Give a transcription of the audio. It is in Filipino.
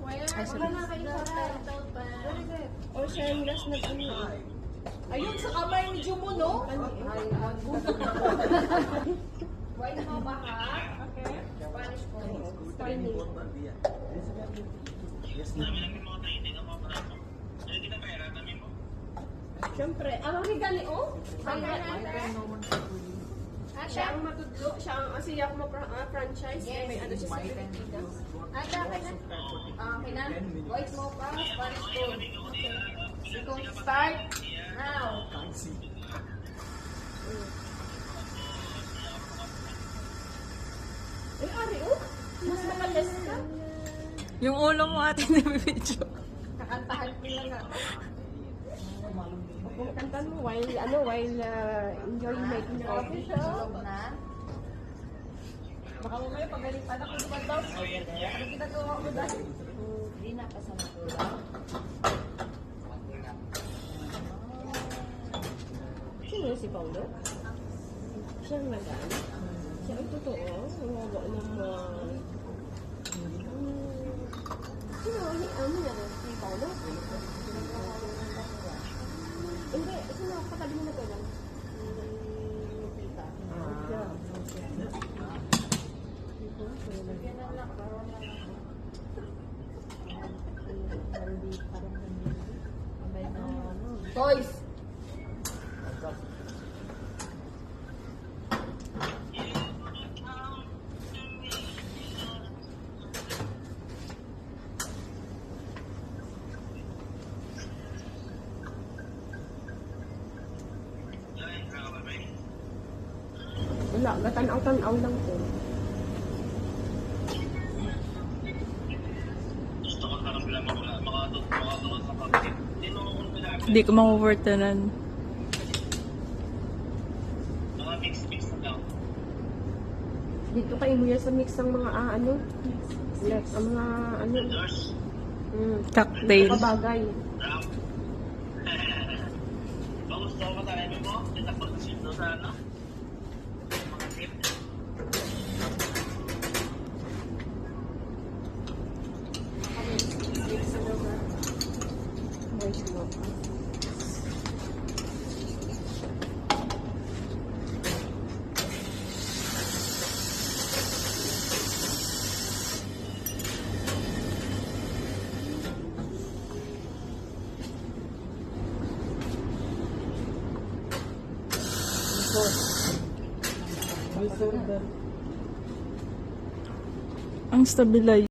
Wala na kayo sa pa. O sunglass na ano. Ayun sa kamay ni Jumo, no? Why na ba ha? Okay. Spanish po. Tiny. Siyempre, ang higani oh. Siya ang matudlo, siya ang asiya ko franchise. Yes. May ano siya sa Pilipinas. Ata, okay na. Okay na. Voice mo pa. Spanish po. Okay. Ikaw start now. Ay, ari oh. Mas makalas ka. Yung ulo mo ate na video. Kakantahan ko lang nga. Kung kantan mo while enjoy making coffee Tulog shop. na. Baka mamaya pagaling pa na kung duman daw. Ano ginagawa ko dahil? Hindi na pa sa matulog. Sino si Paulo? Siya ang nagaan. Siya ang totoo. Nawawa naman. Sino? Ano niya rin? Si Paulo? Hindi. Sino? Katabi mo na to lang. Lupita. Toys! Wala. Gatanaw-tanaw lang po. Hindi ko makuportanan. Dito kayo mo yan sa mix ng mga ano? Like, ang mga ano? Cocktail. Kabagay. Ang stabilay.